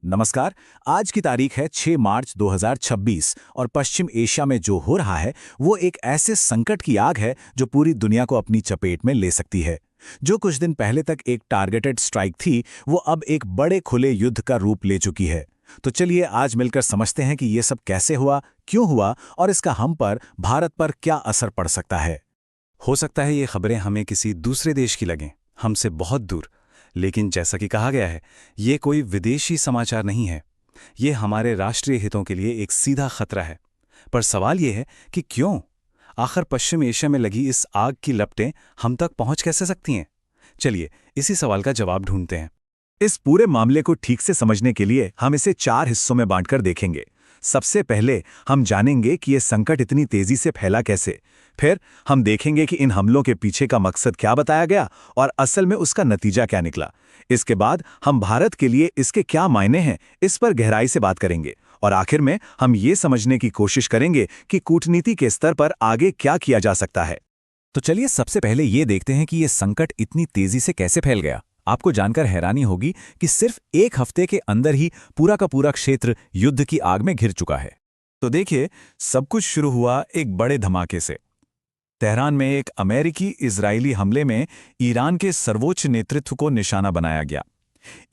नमस्कार। आज की तारीख है 6 मार्च 2026 और पश्चिम एशिया में जो हो रहा है वो एक ऐसे संकट की आग है जो पूरी दुनिया को अपनी चपेट में ले सकती है। जो कुछ दिन पहले तक एक टारगेटेड स्ट्राइक थी वो अब एक बड़े खुले युद्ध का रूप ले चुकी है। तो चलिए आज मिलकर समझते हैं कि ये सब कैसे हुआ, क्यों हुआ और इसका हम पर, भारत पर क्या असर पड़ सकता है। हो सकता है ये खबरें हमें किसी दूसरे देश की लगें, हमसे बहुत दूर, लेकिन जैसा कि कहा गया है, ये कोई विदेशी समाचार नहीं है। ये हमारे राष्ट्रीय हितों के लिए एक सीधा खतरा है। पर सवाल ये है कि क्यों? आखिर पश्चिम एशिया में लगी इस आग की लपटें हम तक पहुंच कैसे सकती हैं? चलिए इसी सवाल का जवाब ढूंढते हैं। इस पूरे मामले को ठीक से समझने के लिए हम इसे 4 हिस्सों में बांटकर देखेंगे। सबसे पहले हम जानेंगे कि ये संकट इतनी तेजी से फैला कैसे। फिर हम देखेंगे कि इन हमलों के पीछे का मकसद क्या बताया गया और असल में उसका नतीजा क्या निकला। इसके बाद हम भारत के लिए इसके क्या मायने हैं, इस पर गहराई से बात करेंगे। और आखिर में हम ये समझने की कोशिश करेंगे कि कूटनीति के स्तर पर आगे क्या किया जा सकता है। तो चलिए सबसे पहले ये देखते हैं कि ये संकट इतनी तेजी से कैसे फैल गया। आपको जानकर हैरानी होगी कि सिर्फ एक हफ्ते के अंदर ही पूरा का पूरा क्षेत्र युद्ध की आग में घिर चुका है। तो देखिए, सब कुछ शुरू हुआ एक बड़े धमाके से। तेहरान में एक अमेरिकी इजरायली हमले में ईरान के सर्वोच्च नेतृत्व को निशाना बनाया गया।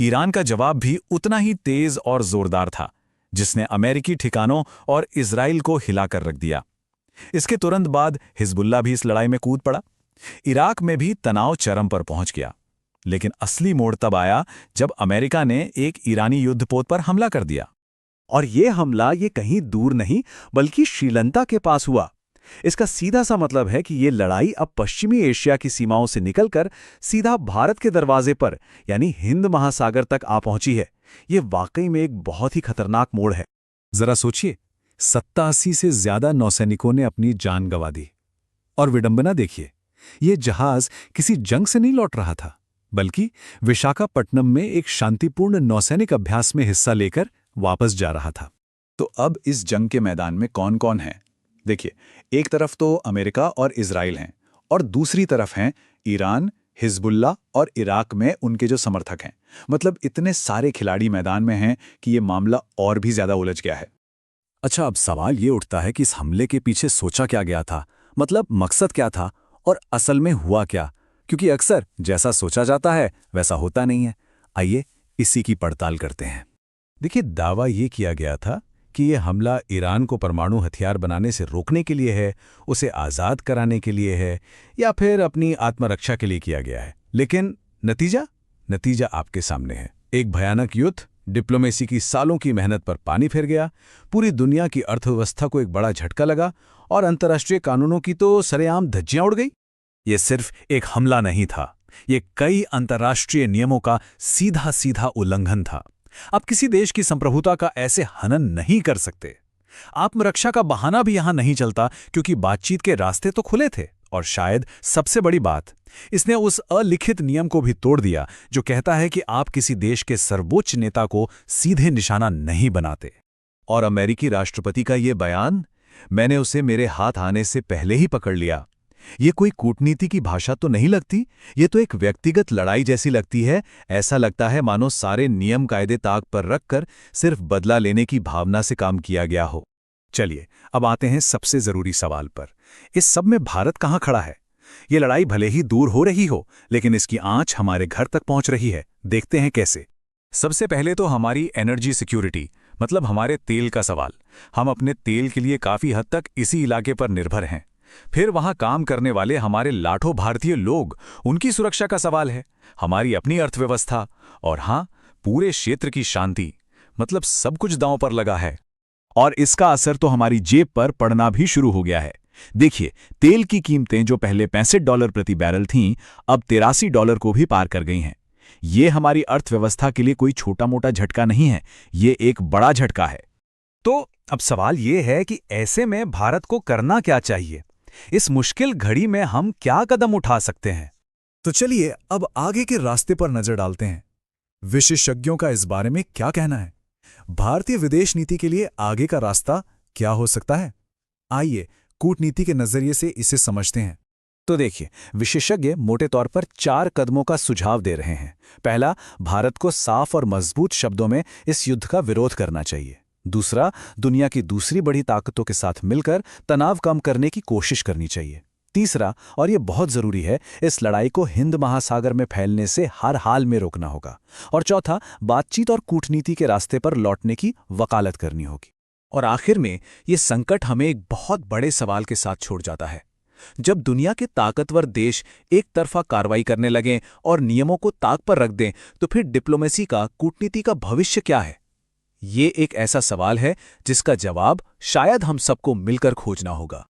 ईरान का जवाब भी उतना ही तेज और जोरदार था, जिसने अमेरिकी ठिकानों और इजराइल को हिलाकर रख दिया। इसके तुरंत बाद हिजबुल्लाह भी इस लड़ाई में कूद पड़ा। इराक में भी तनाव चरम पर पहुंच गया। लेकिन असली मोड़ तब आया जब अमेरिका ने एक ईरानी युद्धपोत पर हमला कर दिया। और ये हमला ये कहीं दूर नहीं बल्कि श्रीलंका के पास हुआ। इसका सीधा सा मतलब है कि ये लड़ाई अब पश्चिमी एशिया की सीमाओं से निकलकर सीधा भारत के दरवाजे पर यानी हिंद महासागर तक आ पहुंची है। ये वाकई में एक बहुत ही खतरनाक मोड़ है। जरा सोचिए, 87 से ज्यादा नौसैनिकों ने अपनी जान गंवा दी। और विडंबना देखिए, ये जहाज किसी जंग से नहीं लौट रहा था, बल्कि विशाखापट्टनम में एक शांतिपूर्ण नौसैनिक अभ्यास में हिस्सा लेकर वापस जा रहा था। तो अब इस जंग के मैदान में कौन कौन है? देखिए, एक तरफ तो अमेरिका और इजराइल हैं और दूसरी तरफ हैं ईरान, हिजबुल्लाह और इराक में उनके जो समर्थक हैं। मतलब इतने सारे खिलाड़ी मैदान में हैं कि ये मामला और भी ज्यादा उलझ गया है। अच्छा, अब सवाल ये उठता है कि इस हमले के पीछे सोचा क्या गया था, मतलब मकसद क्या था और असल में हुआ क्या? क्योंकि अक्सर जैसा सोचा जाता है वैसा होता नहीं है। आइए इसी की पड़ताल करते हैं। देखिए, दावा ये किया गया था कि ये हमला ईरान को परमाणु हथियार बनाने से रोकने के लिए है, उसे आज़ाद कराने के लिए है या फिर अपनी आत्मरक्षा के लिए किया गया है। लेकिन नतीजा आपके सामने है। एक भयानक युद्ध, डिप्लोमेसी की सालों की मेहनत पर पानी फिर गया, पूरी दुनिया की अर्थव्यवस्था को एक बड़ा झटका लगा और अंतर्राष्ट्रीय कानूनों की तो सरेआम धज्जियां उड़ गई। ये सिर्फ एक हमला नहीं था, ये कई अंतर्राष्ट्रीय नियमों का सीधा सीधा उल्लंघन था। आप किसी देश की संप्रभुता का ऐसे हनन नहीं कर सकते। आत्मरक्षा का बहाना भी यहां नहीं चलता, क्योंकि बातचीत के रास्ते तो खुले थे। और शायद सबसे बड़ी बात, इसने उस अलिखित नियम को भी तोड़ दिया जो कहता है कि आप किसी देश के सर्वोच्च नेता को सीधे निशाना नहीं बनाते। और अमेरिकी राष्ट्रपति का ये बयान, मैंने उसे मेरे हाथ आने से पहले ही पकड़ लिया। ये कोई कूटनीति की भाषा तो नहीं लगती, ये तो एक व्यक्तिगत लड़ाई जैसी लगती है। ऐसा लगता है मानो सारे नियम कायदे ताक पर रखकर सिर्फ बदला लेने की भावना से काम किया गया हो। चलिए अब आते हैं सबसे जरूरी सवाल पर। इस सब में भारत कहाँ खड़ा है? ये लड़ाई भले ही दूर हो रही हो, लेकिन इसकी आंच हमारे घर तक पहुंच रही है। देखते हैं कैसे। सबसे पहले तो हमारी एनर्जी सिक्योरिटी, मतलब हमारे तेल का सवाल। हम अपने तेल के लिए काफी हद तक इसी इलाके पर निर्भर हैं। फिर वहां काम करने वाले हमारे लाखों भारतीय लोग, उनकी सुरक्षा का सवाल है। हमारी अपनी अर्थव्यवस्था और हाँ, पूरे क्षेत्र की शांति, मतलब सब कुछ दांव पर लगा है। और इसका असर तो हमारी जेब पर पड़ना भी शुरू हो गया है। देखिए, तेल की कीमतें जो पहले $65 प्रति बैरल थीं, अब $83 को भी पार कर गई हैं। ये हमारी अर्थव्यवस्था के लिए कोई छोटा मोटा झटका नहीं है, ये एक बड़ा झटका है। तो अब सवाल ये है कि ऐसे में भारत को करना क्या चाहिए? इस मुश्किल घड़ी में हम क्या कदम उठा सकते हैं? तो चलिए अब आगे के रास्ते पर नजर डालते हैं। विशेषज्ञों का इस बारे में क्या कहना है? भारतीय विदेश नीति के लिए आगे का रास्ता क्या हो सकता है? आइए कूटनीति के नजरिए से इसे समझते हैं। तो देखिए, विशेषज्ञ मोटे तौर पर 4 कदमों का सुझाव दे रहे हैं। पहला, भारत को साफ और मजबूत शब्दों में इस युद्ध का विरोध करना चाहिए। दूसरा, दुनिया की दूसरी बड़ी ताकतों के साथ मिलकर तनाव कम करने की कोशिश करनी चाहिए। तीसरा, और ये बहुत जरूरी है, इस लड़ाई को हिंद महासागर में फैलने से हर हाल में रोकना होगा। और चौथा, बातचीत और कूटनीति के रास्ते पर लौटने की वकालत करनी होगी। और आखिर में ये संकट हमें एक बहुत बड़े सवाल के साथ छोड़ जाता है। जब दुनिया के ताकतवर देश एक तरफा कार्रवाई करने लगें और नियमों को ताक पर रख दें, तो फिर डिप्लोमेसी का, कूटनीति का भविष्य क्या है? ये एक ऐसा सवाल है जिसका जवाब शायद हम सबको मिलकर खोजना होगा।